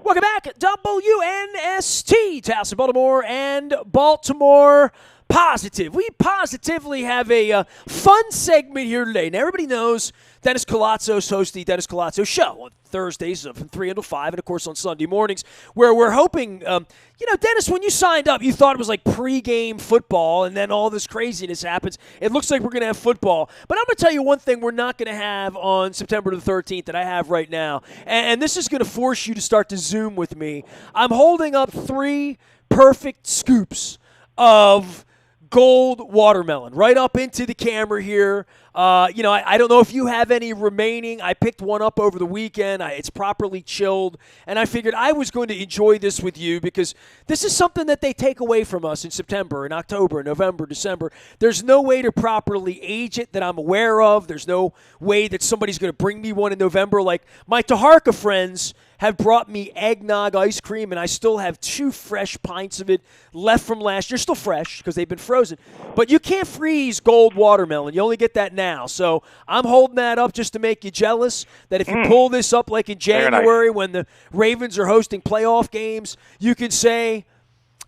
Welcome back, WNST, Towson, Baltimore, and Baltimore Positive. We positively have a fun segment here today. Now, everybody knows Dennis Koulatsos hosts the Dennis Koulatsos Show on Thursdays from 3 until 5, and, of course, on Sunday mornings, where we're hoping, Dennis, when you signed up, you thought it was like pregame football, and then all this craziness happens. It looks like we're going to have football. But I'm going to tell you one thing we're not going to have on September the 13th that I have right now, and this is going to force you to start to Zoom with me. I'm holding up 3 perfect scoops of gold watermelon right up into the camera here. I don't know if you have any remaining. I picked one up over the weekend. It's properly chilled, and I figured I was going to enjoy this with you because this is something that they take away from us in September, in October, November, December. There's no way to properly age it that I'm aware of. There's no way that somebody's going to bring me one in November. Like my Taharka friends have brought me eggnog ice cream, and I still have 2 fresh pints of it left from last year. Still fresh because they've been frozen. But you can't freeze gold watermelon. You only get that now. So I'm holding that up just to make you jealous that if you pull this up like in January when the Ravens are hosting playoff games, you can say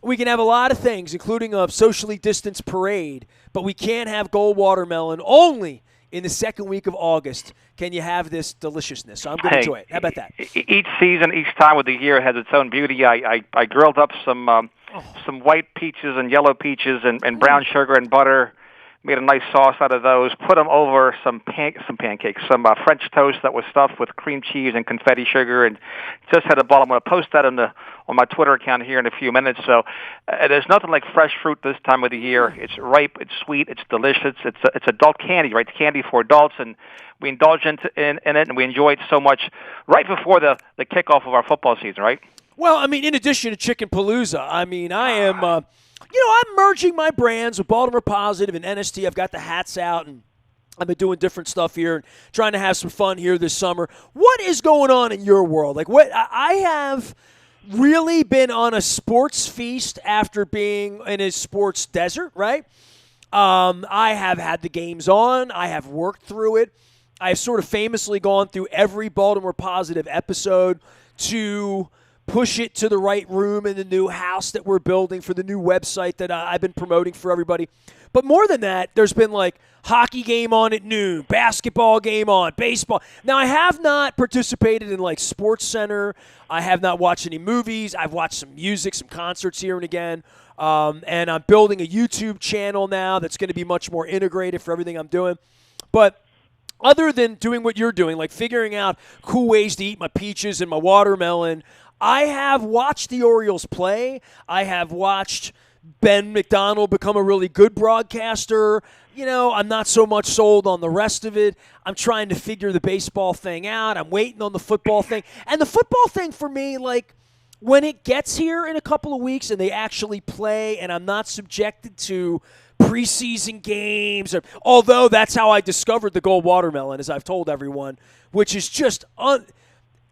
we can have a lot of things, including a socially distanced parade, but we can't have gold watermelon only in the second week of August. Can you have this deliciousness? So I'm going to enjoy it. How about that? Each season, each time of the year has its own beauty. I grilled up some white peaches and yellow peaches and brown sugar and butter. Made a nice sauce out of those. Put them over some pancakes, some French toast that was stuffed with cream cheese and confetti sugar, and just had a ball. I'm going to post that on my Twitter account here in a few minutes. So there's nothing like fresh fruit this time of the year. It's ripe, it's sweet, it's delicious. It's adult candy, right? It's candy for adults, and we indulge in it, and we enjoy it so much right before the kickoff of our football season, right? Well, I mean, in addition to Chicken Palooza, I mean, I am. I'm merging my brands with Baltimore Positive and NST. I've got the hats out, and I've been doing different stuff here and trying to have some fun here this summer. What is going on in your world? Like, what I have really been on a sports feast after being in a sports desert, right? I have had the games on. I have worked through it. I've sort of famously gone through every Baltimore Positive episode to push it to the right room in the new house that we're building for the new website that I've been promoting for everybody. But more than that, there's been like hockey game on at noon, basketball game on, baseball. Now, I have not participated in like Sports Center. I have not watched any movies. I've watched some music, some concerts here and again. And I'm building a YouTube channel now that's going to be much more integrated for everything I'm doing. But other than doing what you're doing, like figuring out cool ways to eat my peaches and my watermelon, I have watched the Orioles play. I have watched Ben McDonald become a really good broadcaster. I'm not so much sold on the rest of it. I'm trying to figure the baseball thing out. I'm waiting on the football thing. And the football thing for me, like, when it gets here in a couple of weeks and they actually play and I'm not subjected to preseason games, although that's how I discovered the gold watermelon, as I've told everyone, which is just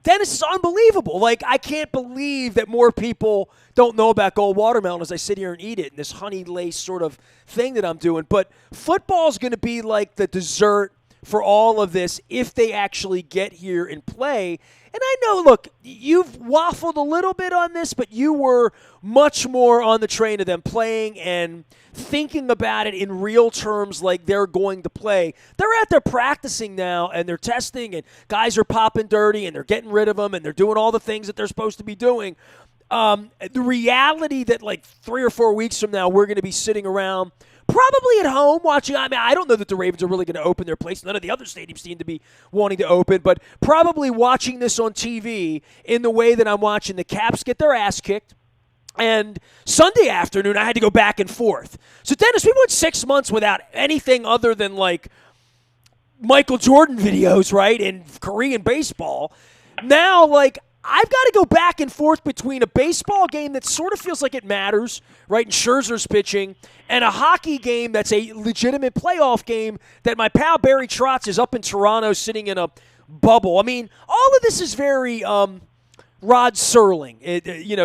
Dennis, is unbelievable. Like, I can't believe that more people don't know about gold watermelon as I sit here and eat it, and this honey-laced sort of thing that I'm doing. But football's going to be like the dessert for all of this if they actually get here and play. And I know, look, you've waffled a little bit on this, but you were much more on the train of them playing and thinking about it in real terms like they're going to play. They're out there practicing now, and they're testing, and guys are popping dirty, and they're getting rid of them, and they're doing all the things that they're supposed to be doing. The reality that like 3 or 4 weeks from now we're going to be sitting around probably at home watching. I mean, I don't know that the Ravens are really going to open their place. None of the other stadiums seem to be wanting to open, but probably watching this on TV in the way that I'm watching the Caps get their ass kicked. And Sunday afternoon, I had to go back and forth. So, Dennis, we went 6 months without anything other than, like, Michael Jordan videos, right, in Korean baseball. Now, like, I've got to go back and forth between a baseball game that sort of feels like it matters, right, and Scherzer's pitching, and a hockey game that's a legitimate playoff game that my pal Barry Trotz is up in Toronto sitting in a bubble. I mean, all of this is very Rod Serling,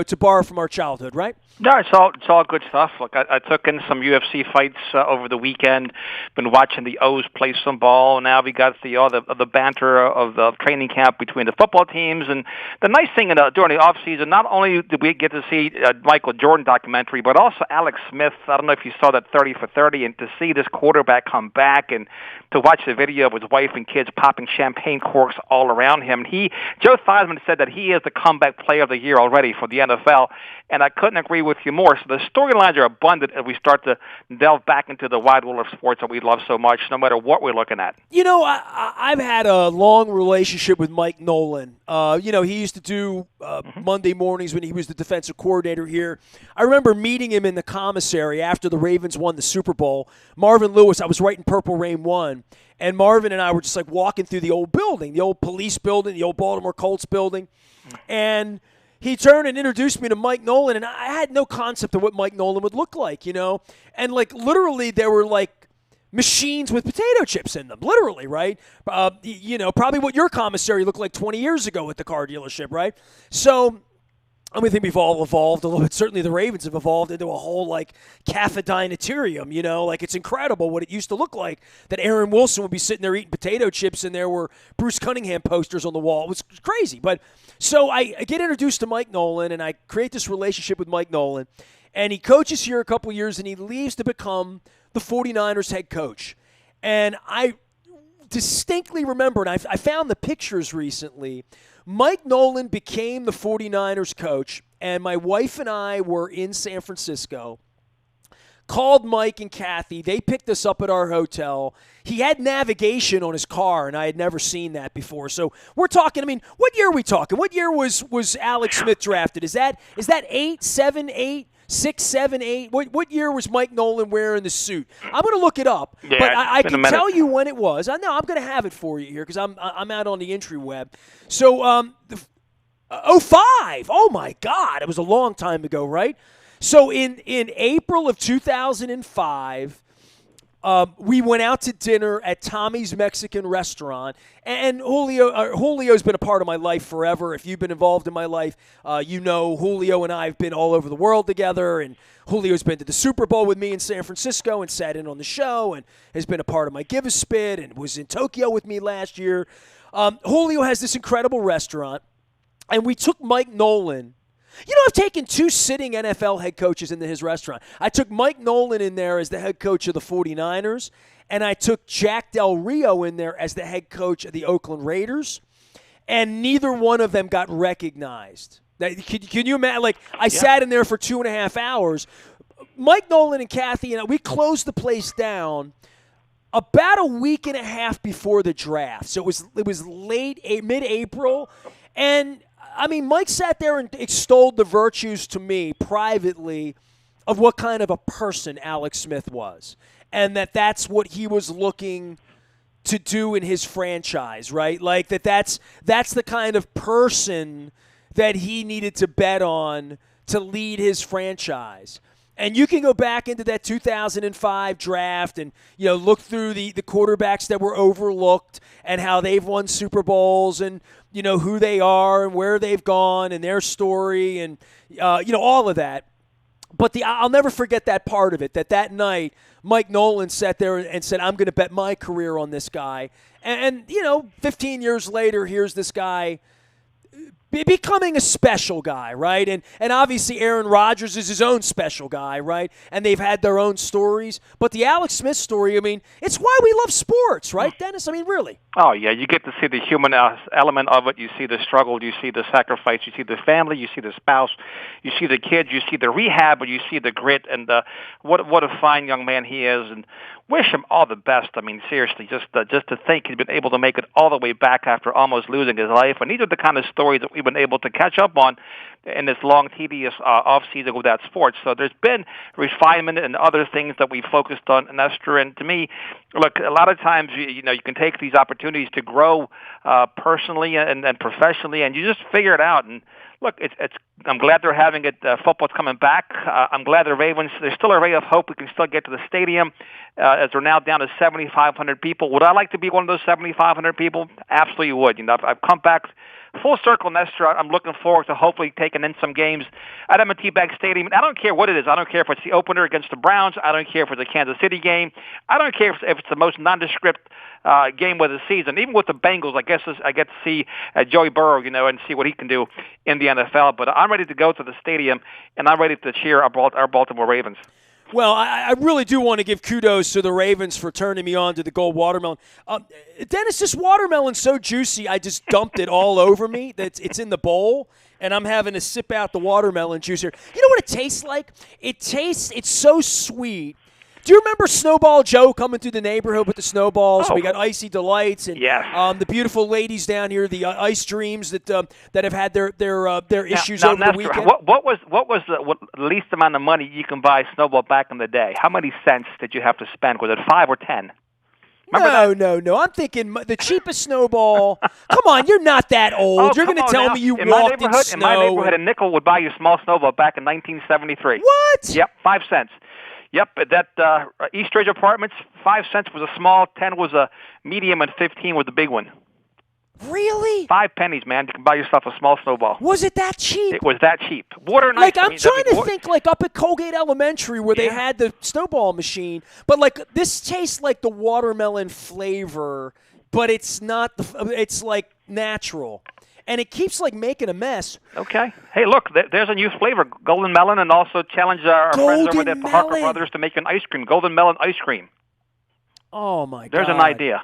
to borrow from our childhood, right? No, it's all good stuff. Look, I took in some UFC fights over the weekend. Been watching the O's play some ball. Now we got the banter of the training camp between the football teams. And the nice thing during the off season, not only did we get to see Michael Jordan documentary, but also Alex Smith. I don't know if you saw that 30 for 30, and to see this quarterback come back and to watch the video of his wife and kids popping champagne corks all around him. Joe Theismann said that he is the comeback player of the year already for the NFL, and I couldn't agree with you more. So the storylines are abundant as we start to delve back into the wide world of sports that we love so much, no matter what we're looking at. I've had a long relationship with Mike Nolan. He used to do Monday mornings when he was the defensive coordinator here. I remember meeting him in the commissary after the Ravens won the Super Bowl. Marvin Lewis, I was right in Purple Rain 1. And Marvin and I were just like walking through the old building, the old police building, the old Baltimore Colts building. And he turned and introduced me to Mike Nolan, and I had no concept of what Mike Nolan would look like, And, literally there were, machines with potato chips in them, literally, right? Probably what your commissary looked like 20 years ago at the car dealership, right? So I think we've all evolved a little bit. Certainly the Ravens have evolved into a whole, cafedinatarium, It's incredible what it used to look like, that Aaron Wilson would be sitting there eating potato chips and there were Bruce Cunningham posters on the wall. It was crazy. But so I get introduced to Mike Nolan, and I create this relationship with Mike Nolan. And he coaches here a couple years, and he leaves to become the 49ers head coach. And I distinctly remember, and I found the pictures recently, Mike Nolan became the 49ers coach, and my wife and I were in San Francisco, called Mike and Kathy. They picked us up at our hotel. He had navigation on his car, and I had never seen that before. So we're talking, what year are we talking? What year was Alex Smith drafted? Is that 8, 7, 8? 6, 7, 8. What year was Mike Nolan wearing the suit? I'm going to look it up, yeah, but I can tell you when it was. I know I'm going to have it for you here because I'm out on the entry web. So 05. Oh my God, it was a long time ago, right? So in April of 2005. We went out to dinner at Tommy's Mexican restaurant, and Julio's been a part of my life forever. If you've been involved in my life, Julio and I have been all over the world together, and Julio's been to the Super Bowl with me in San Francisco and sat in on the show and has been a part of my Give a Spit and was in Tokyo with me last year. Julio has this incredible restaurant, and we took Mike Nolan. I've taken 2 sitting NFL head coaches into his restaurant. I took Mike Nolan in there as the head coach of the 49ers, and I took Jack Del Rio in there as the head coach of the Oakland Raiders, and neither one of them got recognized. Can you imagine? I sat in there for 2.5 hours. Mike Nolan and Kathy, we closed the place down about a week and a half before the draft. So it was mid-April, and Mike sat there and extolled the virtues to me privately of what kind of a person Alex Smith was, and that's what he was looking to do in his franchise, right? That's the kind of person that he needed to bet on to lead his franchise. And you can go back into that 2005 draft and look through the quarterbacks that were overlooked and how they've won Super Bowls and who they are and where they've gone and their story and all of that. But I'll never forget that part of it. That night Mike Nolan sat there and said, "I'm going to bet my career on this guy." And 15 years later, here's this guy becoming a special guy, right? And obviously Aaron Rodgers is his own special guy, right? And they've had their own stories. But the Alex Smith story, it's why we love sports, right, Dennis? Really. Oh, yeah, you get to see the human element of it. You see the struggle. You see the sacrifice. You see the family. You see the spouse. You see the kids. You see the rehab, but you see the grit. And what a fine young man he is. And wish him all the best. Seriously, just to think he's been able to make it all the way back after almost losing his life. And these are the kind of stories that we've been able to catch up on in this long, tedious off-season without sports. So there's been refinement and other things that we focused on, Nestor. And to me, Look, a lot of times, you can take these opportunities to grow personally and professionally, and you just figure it out. And look, I'm glad they're having it. Football's coming back. I'm glad the Ravens. There's still a ray of hope. We can still get to the stadium, as we're now down to 7,500 people. Would I like to be one of those 7,500 people? Absolutely would. I've come back full circle, Nestor. I'm looking forward to hopefully taking in some games at M&T Bank Stadium. I don't care what it is. I don't care if it's the opener against the Browns. I don't care if it's a Kansas City game. I don't care if it's the most nondescript game of the season. Even with the Bengals, I get to see Joey Burrow, and see what he can do in the NFL. But I'm ready to go to the stadium, and I'm ready to cheer our Baltimore Ravens. Well, I really do want to give kudos to the Ravens for turning me on to the gold watermelon. Dennis, this watermelon's so juicy, I just dumped it all over me. It's in the bowl, and I'm having to sip out the watermelon juice here. You know what it tastes like? It's so sweet. Do you remember Snowball Joe coming through the neighborhood with the snowballs? Oh. We got Icy Delights and yes. The beautiful ladies down here, the Ice Dreams that have had their issues now, over Nestor, the weekend. What was the least amount of money you can buy Snowball back in the day? How many cents did you have to spend? Was it 5 or 10? No. I'm thinking the cheapest Snowball. Come on, you're not that old. Oh, you're going to tell me you in walked in snow. In my neighborhood, a nickel would buy you a small Snowball back in 1973. What? Yep, 5 cents. Yep, that Eastridge Apartments, 5 cents was a small, 10 was a medium, and 15 was the big one. Really? 5 pennies, man. You can buy yourself a small Snowball. Was it that cheap? It was that cheap. Water and like ice. I'm trying to think, like up at Colgate Elementary where they had the Snowball machine, but like this tastes like the watermelon flavor, but it's not. It's like natural. And it keeps like making a mess. Okay. Hey, look, there's a new flavor, golden melon, and also challenge our friends over there at the Harker Brothers to make an ice cream, golden melon ice cream. Oh my God! There's an idea.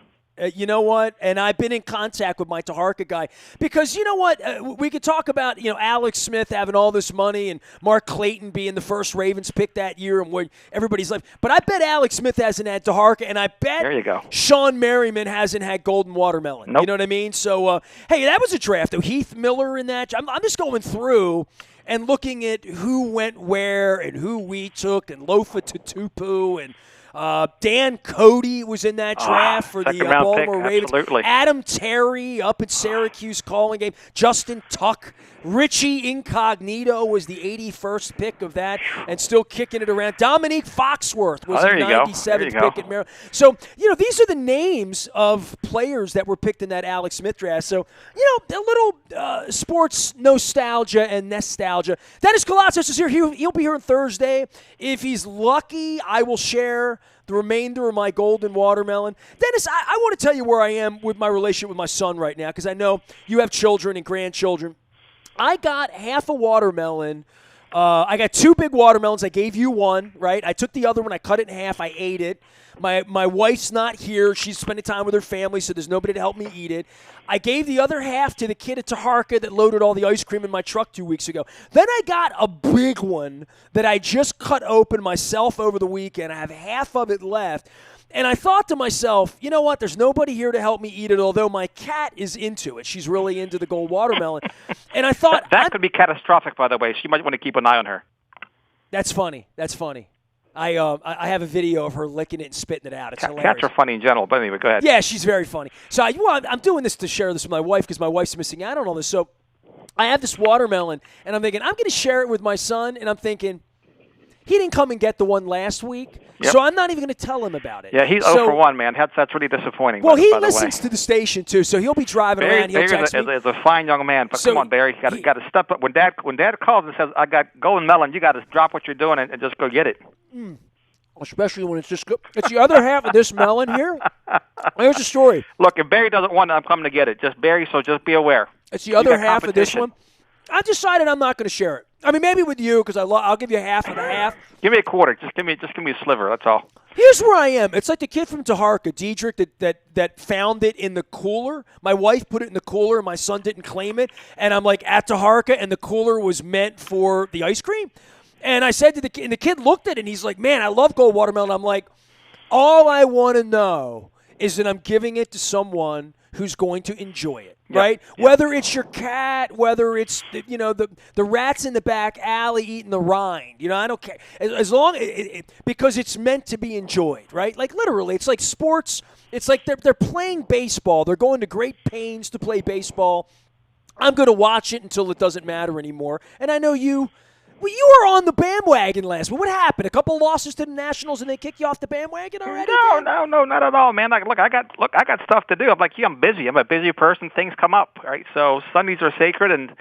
You know what? And I've been in contact with my Taharka guy because you know what? We could talk about Alex Smith having all this money and Mark Clayton being the first Ravens pick that year and what everybody's like. But I bet Alex Smith hasn't had Taharka, and I bet there you go. Sean Merriman hasn't had golden watermelon. Nope. You know what I mean? So hey, that was a draft. Heath Miller in that. I'm just going through and looking at who went where and who we took and Lofa Tutupu and. Dan Cody was in that draft for the Baltimore Ravens. Absolutely. Adam Terry up at Syracuse calling game. Justin Tuck. Richie Incognito was the 81st pick of that and still kicking it around. Dominique Foxworth was the 97th pick at Maryland. So, these are the names of players that were picked in that Alex Smith draft. So, a little sports nostalgia and nostalgia. Dennis Koulatsos is here. He'll be here on Thursday. If he's lucky, I will share the remainder of my golden watermelon. Dennis, I want to tell you where I am with my relationship with my son right now because I know you have children and grandchildren. I got half a watermelon. I got 2 big watermelons. I gave you one, right? I took the other one. I cut it in half. I ate it. My wife's not here. She's spending time with her family, so there's nobody to help me eat it. I gave the other half to the kid at Taharka that loaded all the ice cream in my truck 2 weeks ago. Then I got a big one that I just cut open myself over the weekend. I have half of it left. And I thought to myself, you know what? There's nobody here to help me eat it, although my cat is into it. She's really into the gold watermelon. And I thought... That could be catastrophic, by the way. She might want to keep an eye on her. That's funny. I have a video of her licking it and spitting it out. It's hilarious. Cats are funny in general, but anyway, go ahead. Yeah, she's very funny. So I'm doing this to share this with my wife because my wife's missing out on all this. So I have this watermelon, and I'm thinking, I'm going to share it with my son, and I'm thinking... He didn't come and get the one last week, so I'm not even going to tell him about it. Yeah, he's 0 for 1, man. That's really disappointing. Well, he listens to the station, too, so he'll be driving around. He'll text me. Is a fine young man, but come on, Barry. You got to step up. When Dad calls and says, I got golden melon, you got to drop what you're doing and just go get it. Especially when it's just good. It's the other half of this melon here. Here's the story. Look, if Barry doesn't want it, I'm coming to get it. Just Barry, so just be aware. It's the other half of this one. I decided I'm not going to share it. I mean, maybe with you because I'll give you half of the half. Give me a quarter. Just give me a sliver. That's all. Here's where I am. It's like the kid from Taharka, Diedrich, that found it in the cooler. My wife put it in the cooler, and my son didn't claim it. And I'm like at Taharka, and the cooler was meant for the ice cream. And I said to the kid, and the kid looked at it, and he's like, "Man, I love gold watermelon." I'm like, all I want to know is that I'm giving it to someone who's going to enjoy it, right? Yep. Whether it's your cat, whether it's the rats in the back alley eating the rind, I don't care as long because it's meant to be enjoyed, right? Like literally, it's like sports. It's like they're playing baseball. They're going to great pains to play baseball. I'm going to watch it until it doesn't matter anymore. And I know you. Well, you were on the bandwagon last week. What happened? A couple losses to the Nationals, and they kick you off the bandwagon already? No, not at all, man. Look, I got stuff to do. I'm like you. I'm busy. I'm a busy person. Things come up, right? So Sundays are sacred and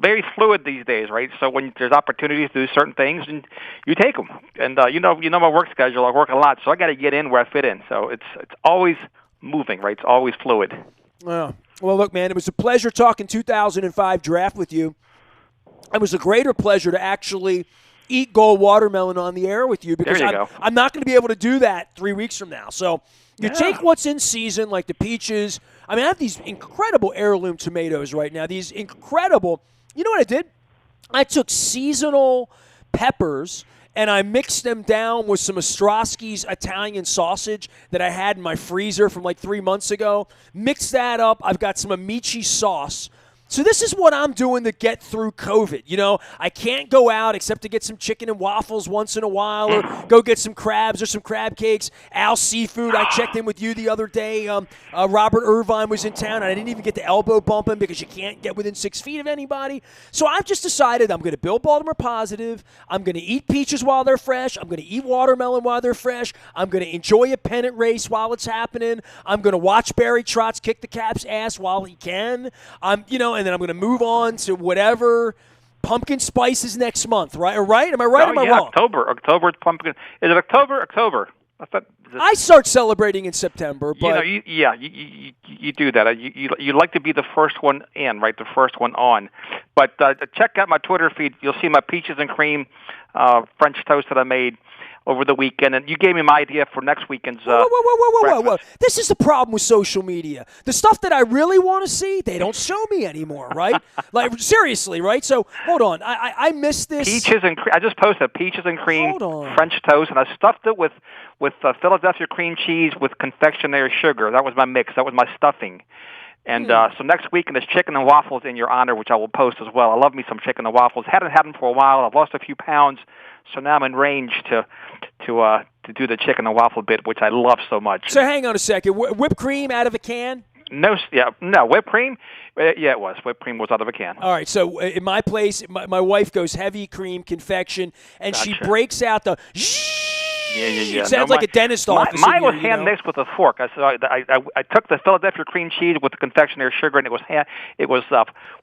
very fluid these days, right? So when there's opportunities to do certain things, and you take them. And you know my work schedule. I work a lot, so I got to get in where I fit in. So it's always moving, right? It's always fluid. Well, look, man, it was a pleasure talking 2005 draft with you. It was a greater pleasure to actually eat gold watermelon on the air with you because I'm not going to be able to do that 3 weeks from now. So you take what's in season, like the peaches. I mean, I have these incredible heirloom tomatoes right now. These incredible. You know what I did? I took seasonal peppers and I mixed them down with some Ostrowski's Italian sausage that I had in my freezer from like 3 months ago. Mixed that up. I've got some amici sauce. So this is what I'm doing to get through COVID. I can't go out except to get some chicken and waffles once in a while or go get some crabs or some crab cakes. Al Seafood, I checked in with you the other day. Robert Irvine was in town, and I didn't even get to elbow bump him because you can't get within 6 feet of anybody. So I've just decided I'm going to build Baltimore positive. I'm going to eat peaches while they're fresh. I'm going to eat watermelon while they're fresh. I'm going to enjoy a pennant race while it's happening. I'm going to watch Barry Trotz kick the Caps' ass while he can. And then I'm going to move on to whatever pumpkin spice is next month, right? Right? Am I right or am I wrong? October's pumpkin. Is it October? I start celebrating in September, but you do that. You like to be the first one in, right? The first one on. But check out my Twitter feed. You'll see my peaches and cream French toast that I made over the weekend, and you gave me my idea for next weekend's whoa. This is the problem with social media. The stuff that I really want to see, they don't show me anymore, right? Like, seriously, right? So, hold on. I missed this. Peaches and cream. I just posted peaches and cream French toast, and I stuffed it with Philadelphia cream cheese with confectionery sugar. That was my mix. That was my stuffing. And so next week, there's chicken and waffles in your honor, which I will post as well. I love me some chicken and waffles. Hadn't had them for a while. I've lost a few pounds, so now I'm in range to do the chicken and waffle bit, which I love so much. So hang on a second. Whipped cream out of a can? No, whipped cream. Yeah, it was. Whipped cream was out of a can. All right, so in my place, my wife goes heavy cream confection, and she breaks out the. Yeah. It sounds like a dentist office. Mine was hand mixed with a fork. I took the Philadelphia cream cheese with the confectionery sugar, and it was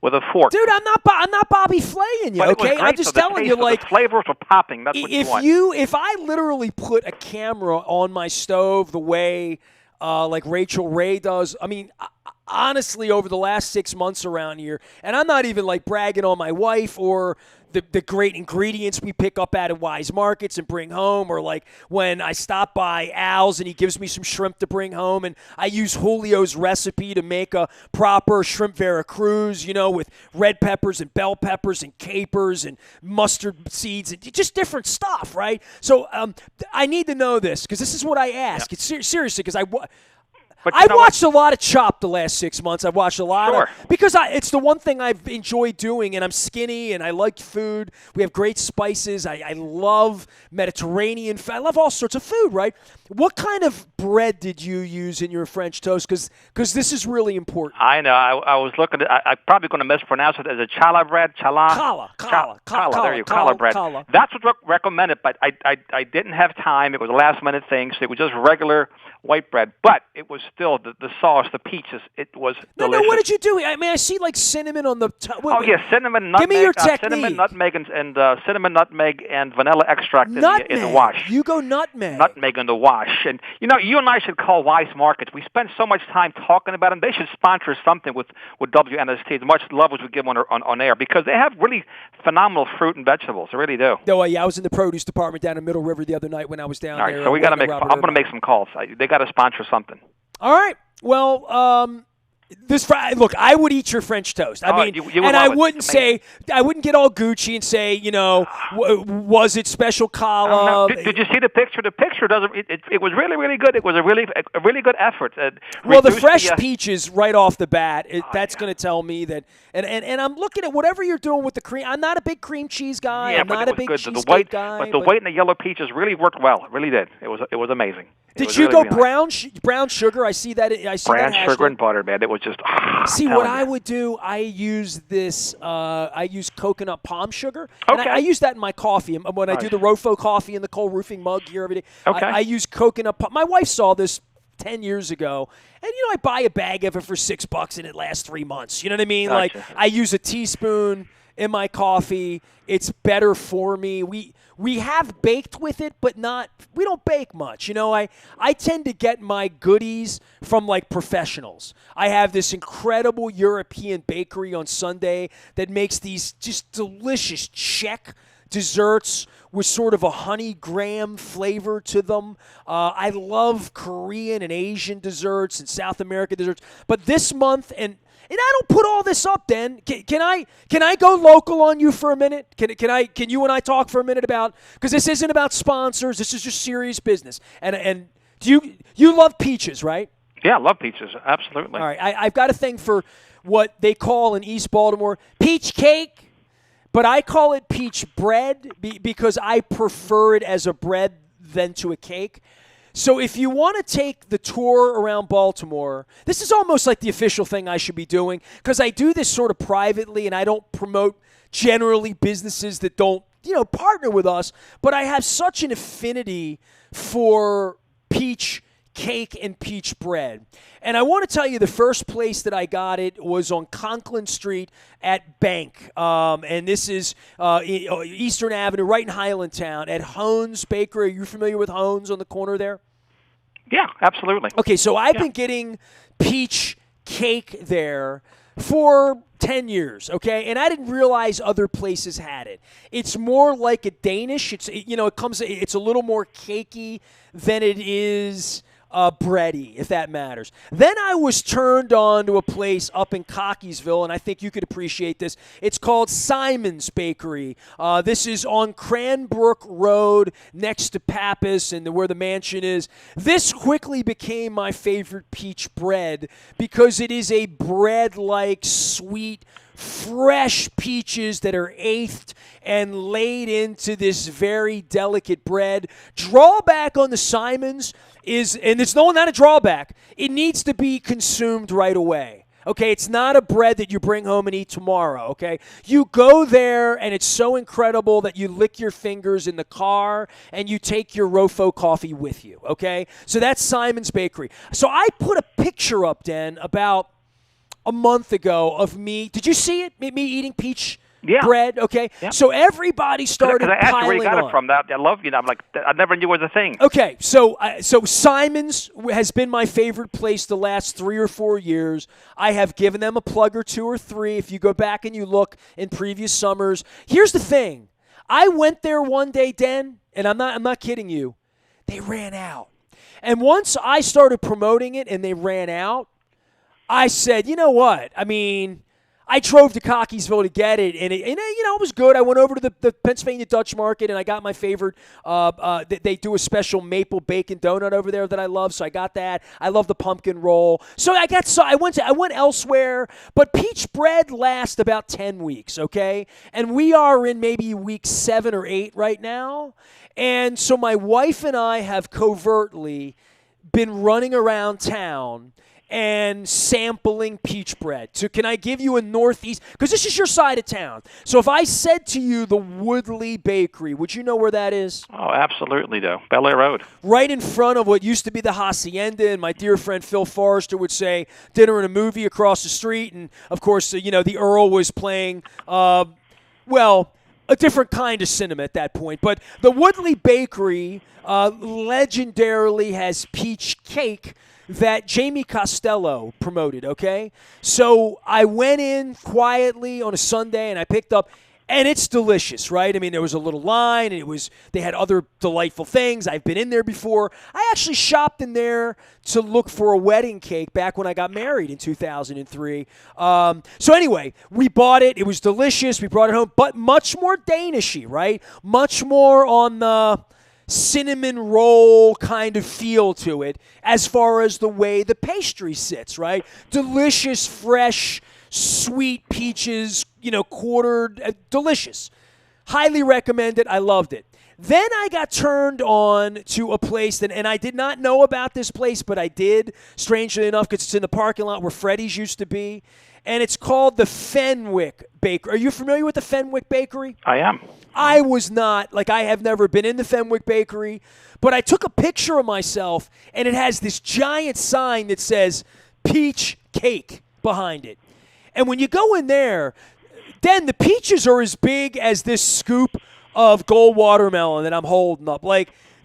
with a fork. Dude, I'm not Bobby Flaying you. Okay, I'm just telling you, like, the flavors were popping. That's what you want. If I literally put a camera on my stove the way like Rachel Ray does, I mean. Honestly, over the last 6 months around here, and I'm not even like bragging on my wife or the great ingredients we pick up at Wise Markets and bring home, or like when I stop by Al's and he gives me some shrimp to bring home, and I use Julio's recipe to make a proper shrimp Veracruz, with red peppers and bell peppers and capers and mustard seeds and just different stuff, right? So I need to know this because this is what I ask. It's seriously because I watched a lot of Chopped the last 6 months. I've watched a lot of because it's the one thing I've enjoyed doing, and I'm skinny, and I like food. We have great spices. I love Mediterranean food. I love all sorts of food, right? What kind of bread did you use in your French toast? Because this is really important. I know. I was looking at I'm probably going to mispronounce it as a challah bread. Challah. There you go. Challah bread. That's what's recommended, but I didn't have time. It was a last-minute thing, so it was just regular white bread. But it was still the sauce, the peaches. It was delicious. No, what did you do? I mean, I see like cinnamon on the top. Cinnamon, nutmeg. Give me your technique. Cinnamon, nutmeg, and cinnamon, nutmeg, and vanilla extract in the wash. You go nutmeg. Nutmeg in the wash. And, you and I should call Wise Markets. We spend so much time talking about them. They should sponsor something with WNST, as much love as we give them on air, because they have really phenomenal fruit and vegetables. They really do. No, I was in the produce department down in Middle River the other night when I was down there. All right, so I'm going to make some calls. They got to sponsor something. All right. Well, This Friday, look, I would eat your French toast. I mean, you would and I love it. wouldn't say, I wouldn't get all Gucci and say, was it special challah? Did you see the picture? The picture doesn't. It was really, really good. It was a really good effort. Well, the fresh peaches right off the bat, that's going to tell me that. And I'm looking at whatever you're doing with the cream. I'm not a big cream cheese guy. Yeah, I'm not a big cheesecake guy. But the white and the yellow peaches really worked well. It really did. It was amazing. Did you go brown sugar? I see that. Brown sugar and butter, man. It was just. See, what I would do, I use this. I use coconut palm sugar. Okay. And I use that in my coffee. When I do the Rofo coffee in the cold roofing mug here every day, okay. I use coconut palm. My wife saw this 10 years ago, and I buy a bag of it for $6 and it lasts 3 months. You know what I mean? Gotcha. Like I use a teaspoon in my coffee. It's better for me. We have baked with it, but we don't bake much. I tend to get my goodies from like professionals. I have this incredible European bakery on Sunday that makes these just delicious Czech desserts with sort of a honey graham flavor to them. I love Korean and Asian desserts and South American desserts. But this month, and I don't put all this up, Dan. Can I go local on you for a minute? Can you and I talk for a minute about, because this isn't about sponsors. This is just serious business. And do you love peaches, right? Yeah, I love peaches. Absolutely. All right. I've got a thing for what they call in East Baltimore peach cake. But I call it peach bread because I prefer it as a bread than to a cake. So if you want to take the tour around Baltimore, this is almost like the official thing I should be doing because I do this sort of privately and I don't promote generally businesses that don't, partner with us. But I have such an affinity for peach cake and peach bread. And I want to tell you the first place that I got it was on Conklin Street at Bank. And this is Eastern Avenue, right in Highlandtown, at Hone's Bakery. Are you familiar with Hone's on the corner there? Yeah, absolutely. Okay, so I've been getting peach cake there for 10 years, okay? And I didn't realize other places had it. It's more like a Danish. It's a little more cakey than it is bready, if that matters. Then I was turned on to a place up in Cockeysville, and I think you could appreciate this. It's called Simon's Bakery. This is on Cranbrook Road next to Pappas and where the mansion is. This quickly became my favorite peach bread because it is a bread-like sweet, fresh peaches that are eighth and laid into this very delicate bread. Drawback on the Simon's is, and it's not a drawback, it needs to be consumed right away. Okay, it's not a bread that you bring home and eat tomorrow, okay? You go there, and it's so incredible that you lick your fingers in the car, and you take your Rofo coffee with you, okay? So that's Simon's Bakery. So I put a picture up, Dan, about a month ago of me. Did you see it? Me eating peach bread, okay? Yeah. So everybody started piling on. I asked you where you got it from. I love you. I'm like, I never knew it was a thing. Okay, so Simon's has been my favorite place the last 3 or 4 years. I have given them a plug or 2 or 3 if you go back and you look in previous summers. Here's the thing. I went there one day, Den, and I'm not kidding you. They ran out. And once I started promoting it and they ran out, I said, you know what? I mean, I drove to Cockeysville to get it, and it was good. I went over to the Pennsylvania Dutch Market, and I got my favorite. They do a special maple bacon donut over there that I love, so I got that. I love the pumpkin roll. So I went elsewhere, but peach bread lasts about 10 weeks, okay? And we are in maybe week 7 or 8 right now, and so my wife and I have covertly been running around town and sampling peach bread. So can I give you a northeast? Because this is your side of town. So if I said to you the Woodley Bakery, would you know where that is? Oh, absolutely, though. Bel Air Road. Right in front of what used to be the Hacienda, and my dear friend Phil Forrester would say dinner and a movie across the street. And, of course, the Earl was playing, a different kind of cinema at that point. But the Woodley Bakery legendarily has peach cake that Jamie Costello promoted, okay? So I went in quietly on a Sunday, and I picked up And it's delicious, right? I mean, there was a little line, and they had other delightful things. I've been in there before. I actually shopped in there to look for a wedding cake back when I got married in 2003. So anyway, we bought it. It was delicious. We brought it home, but much more Danishy, right? Much more on the cinnamon roll kind of feel to it as far as the way the pastry sits, right? Delicious, fresh, sweet peaches, quartered, delicious. Highly recommend it. I loved it. Then I got turned on to a place and I did not know about this place, but I did, strangely enough, because it's in the parking lot where Freddy's used to be. And it's called the Fenwick Bakery. Are you familiar with the Fenwick Bakery? I am. I was not. I have never been in the Fenwick Bakery, but I took a picture of myself, and it has this giant sign that says peach cake behind it. And when you go in there, then the peaches are as big as this scoop of gold watermelon that I'm holding up.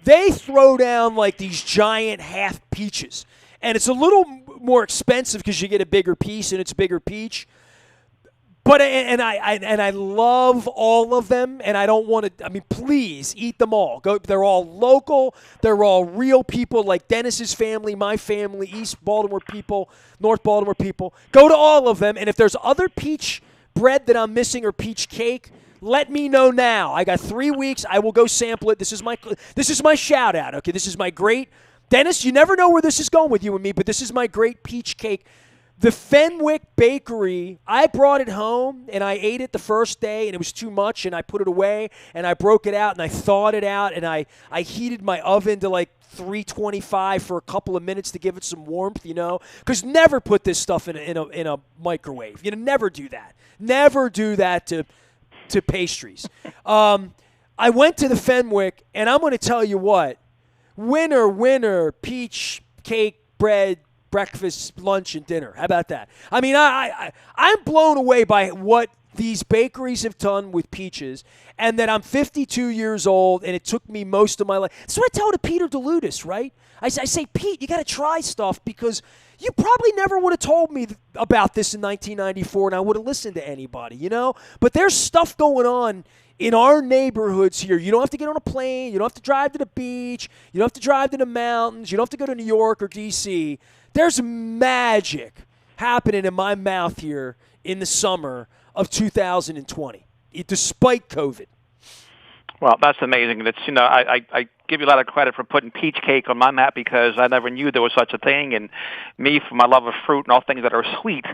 They throw down these giant half peaches. And it's a little more expensive because you get a bigger piece and it's a bigger peach. But I love all of them, and I don't want to. I mean, please eat them all. They're all local. They're all real people, like Dennis's family, my family, East Baltimore people, North Baltimore people. Go to all of them, and if there's other peach bread that I'm missing or peach cake, let me know now. I got 3 weeks. I will go sample it. This is my shout out. Okay, this is my great Dennis. You never know where this is going with you and me, but this is my great peach cake. The Fenwick Bakery, I brought it home, and I ate it the first day, and it was too much, and I put it away, and I broke it out, and I thawed it out, and I heated my oven to 325 for a couple of minutes to give it some warmth, because never put this stuff in a microwave. Never do that. Never do that to pastries. I went to the Fenwick, and I'm going to tell you what, winner, peach cake, bread, breakfast, lunch, and dinner. How about that? I mean, I'm blown away by what these bakeries have done with peaches, and that I'm 52 years old, and it took me most of my life. That's what I tell to Peter DeLutis, right? I say, Pete, you got to try stuff because you probably never would have told me about this in 1994, and I would have listened to anybody, But there's stuff going on in our neighborhoods here. You don't have to get on a plane. You don't have to drive to the beach. You don't have to drive to the mountains. You don't have to go to New York or D.C. There's magic happening in my mouth here in the summer of 2020, despite COVID. Well, that's amazing. It's I give you a lot of credit for putting peach cake on my map because I never knew there was such a thing. And me, for my love of fruit and all things that are sweet,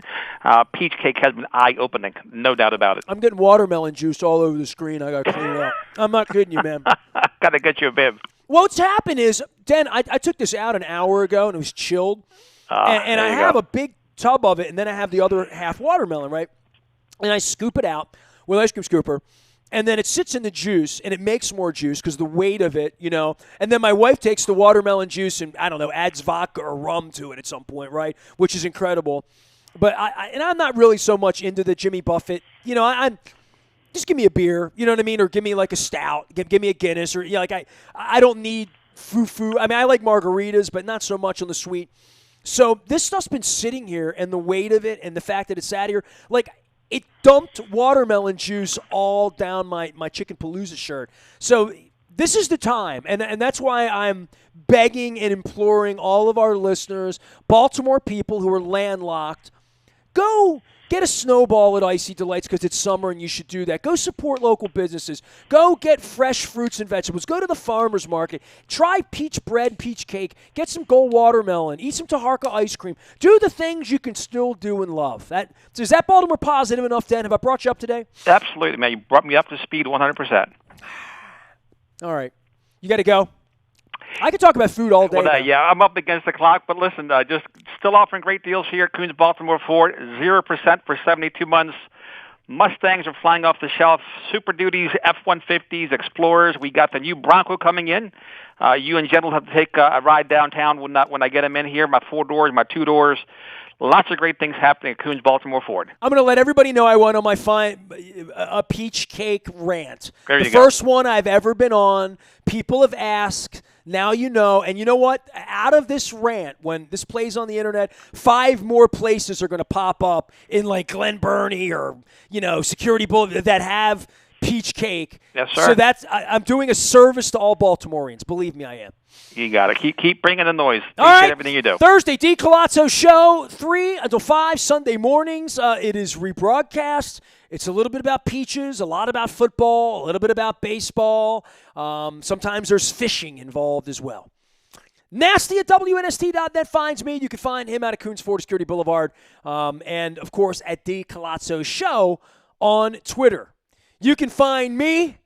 peach cake has been eye-opening, no doubt about it. I'm getting watermelon juice all over the screen. I got to clean it up. I'm not kidding you, man. Got to get you a bib. What's happened is, Dan, I took this out an hour ago, and it was chilled. And I have a big tub of it, and then I have the other half watermelon, right? And I scoop it out with an ice cream scooper, and then it sits in the juice, and it makes more juice because the weight of it, And then my wife takes the watermelon juice and, I don't know, adds vodka or rum to it at some point, right? Which is incredible. But I'm not really so much into the Jimmy Buffett. I'm just give me a beer, you know what I mean? Or give me a stout, give me a Guinness, or I don't need foo-foo. I mean, I like margaritas, but not so much on the sweet. So this stuff's been sitting here, and the weight of it and the fact that it sat here, it dumped watermelon juice all down my Chicken Palooza shirt. So this is the time, and that's why I'm begging and imploring all of our listeners, Baltimore people who are landlocked, go get a snowball at Icy Delights because it's summer and you should do that. Go support local businesses. Go get fresh fruits and vegetables. Go to the farmer's market. Try peach bread, peach cake. Get some gold watermelon. Eat some Taharka ice cream. Do the things you can still do and love. Is that Baltimore positive enough, Dan? Have I brought you up today? Absolutely, man. You brought me up to speed 100%. All right. You got to go. I could talk about food all day. Well, yeah, I'm up against the clock, but listen, just still offering great deals here at Coons Baltimore Ford, 0% for 72 months. Mustangs are flying off the shelf. Super Duties, F-150s, Explorers. We got the new Bronco coming in. You and Jen will have to take a ride downtown when I get them in here. My 4 doors, my 2 doors. Lots of great things happening at Coons Baltimore Ford. I'm going to let everybody know I went on my a peach cake rant. There you the go. First one I've ever been on. People have asked. Now you know. And you know what? Out of this rant, when this plays on the internet, 5 more places are going to pop up in like Glen Burnie or, Security Boulevard that have peach cake. Yes, sir. So I'm doing a service to all Baltimoreans. Believe me, I am. You got to keep bringing the noise. All right. Everything you do. Thursday, D. Koulatsos show, 3 until 5, Sunday mornings. It is rebroadcast. It's a little bit about peaches, a lot about football, a little bit about baseball. Sometimes there's fishing involved as well. Nasty at WNST.net finds me. You can find him out of Coons Ford Security Boulevard. And, of course, at D. Koulatsos show on Twitter. You can find me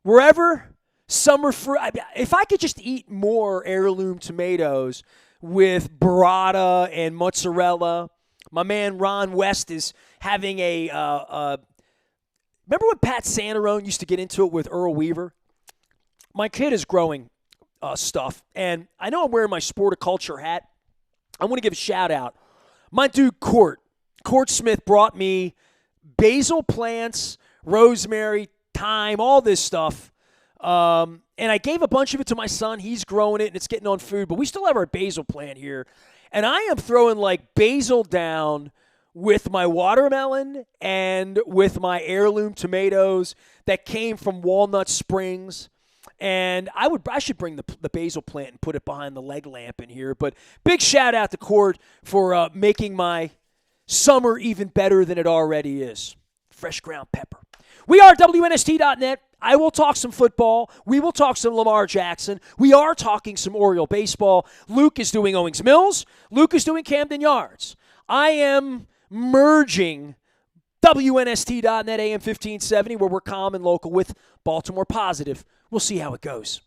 wherever summer fruit. If I could just eat more heirloom tomatoes with burrata and mozzarella. My man Ron West is having remember when Pat Santarone used to get into it with Earl Weaver? My kid is growing stuff, and I know I'm wearing my Sporticulture hat. I want to give a shout-out. My dude Court Smith brought me basil plants, rosemary, thyme, all this stuff. And I gave a bunch of it to my son. He's growing it, and it's getting on food. But we still have our basil plant here. And I am throwing, like, basil down with my watermelon and with my heirloom tomatoes that came from Walnut Springs. And I should bring the basil plant and put it behind the leg lamp in here. But big shout-out to Court for making my summer even better than it already is. Fresh ground pepper. We are WNST.net. I will talk some football. We will talk some Lamar Jackson. We are talking some Oriole baseball. Luke is doing Owings Mills. Luke is doing Camden Yards. I am merging WNST.net AM 1570, where we're calm and local, with Baltimore Positive. We'll see how it goes.